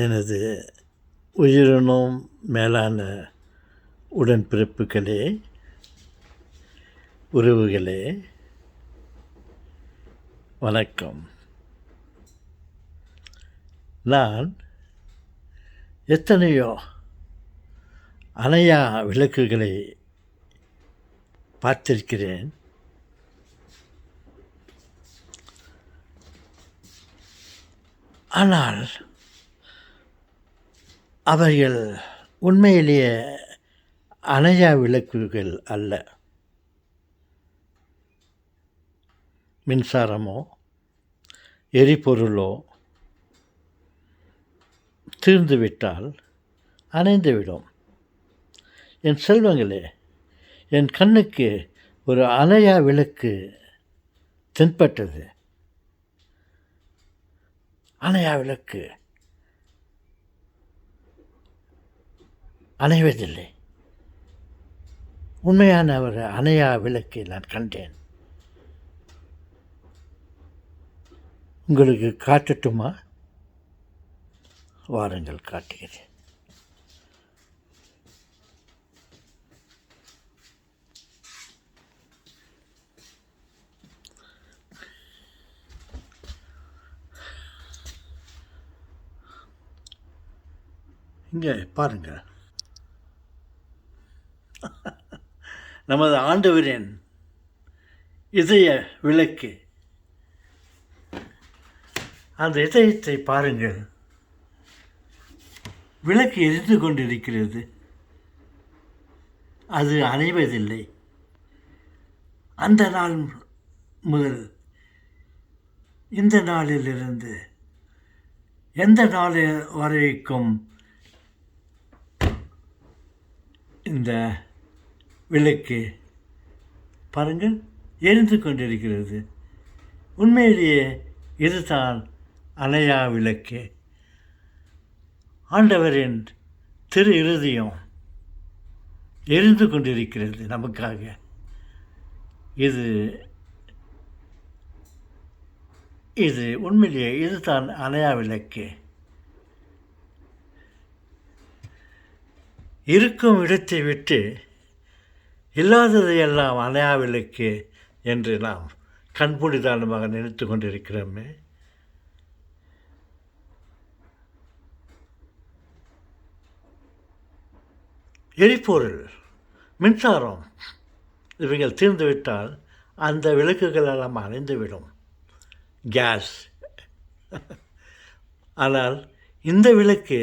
எனது உயிரினும் மேலான உடன்பிறப்புகளே, உறவுகளே, வணக்கம். நான் எத்தனையோ அணையா விளக்குகளை பார்த்திருக்கிறேன். ஆனால் அவைகள் உண்மையிலேயே அணையா விளக்குகள் அல்ல. மின்சாரமோ எரிபொருளோ தீர்ந்துவிட்டால் அணைந்துவிடும். என் செல்வங்களே, என் கண்ணுக்கு ஒரு அணையா விளக்கு தென்பட்டது. அணையா விளக்கு அணைவதில்லை. உண்மையான ஒரு அணையா விளக்கை நான் கண்டேன். உங்களுக்கு காட்டட்டுமா? வாருங்கள், காட்டுகிறேன். இங்கே பாருங்கள், நமது ஆண்டவரின் இதய விளக்கு. அந்த இதயத்தை பாருங்கள், விளக்கு எரிந்து கொண்டிருக்கிறது. அது அணைவதில்லை. அந்த நாள் முதல் இந்த நாளிலிருந்து எந்த நாள் வரைக்கும் இந்த விளக்கு பாருங்கள் எரிந்து கொண்டிருக்கிறது. உண்மையிலேயே இதுதான் அணையா விளக்கு. ஆண்டவரின் திரு இருதயம் எரிந்து கொண்டிருக்கிறது நமக்காக. இது உண்மையிலேயே இதுதான் அணையா விளக்கு. இருக்கும் இடத்தை விட்டு இல்லாததையெல்லாம் அணையா விளக்கு என்று நாம் கண்மூடித்தனமாக நினைத்து கொண்டிருக்கிறோமே. எரிபொருள், மின்சாரம் இவைகள் தீர்ந்துவிட்டால் அந்த விளக்குகள் எல்லாம் அணைந்துவிடும். கேஸ். ஆனால் இந்த விளக்கு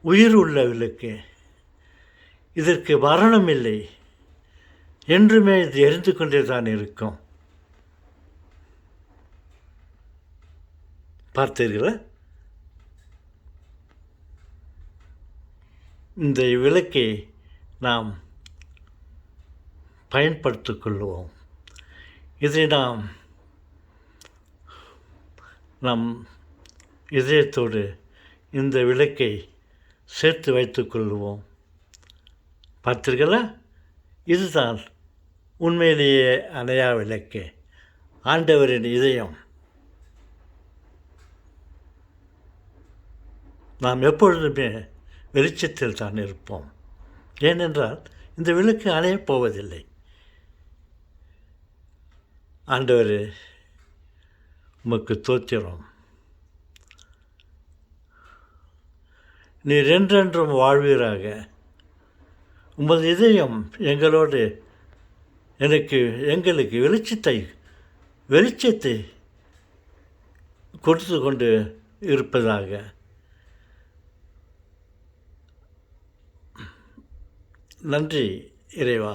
உயிர் உள்ள விளக்கு. இதற்கு மரணம் இல்லை. என்றுமே இது எரிந்து கொண்டே தான் இருக்கும். பார்த்தீர்களா? இந்த விளக்கை நாம் பயன்படுத்திக் கொள்வோம். இதை நாம் நம் இதயத்தோடு இந்த விளக்கை சேர்த்து வைத்துக் கொள்வோம். பார்த்தீர்களா? இதுதான் உண்மையிலேயே அணையா விளக்கு. ஆண்டவரின் இதயம். நாம் எப்பொழுதுமே வெளிச்சத்தில் தான் இருப்போம். ஏனென்றால் இந்த விளக்கு அணையப் போவதில்லை. ஆண்டவரே, உமக்கு ஸ்தோத்திரம். நீர் என்றென்றும் வாழ்வீராக. உமது இதயம் எங்களுக்கு வெளிச்சத்தை கொடுத்து கொண்டு இருப்பதாக. நன்றி இறைவா.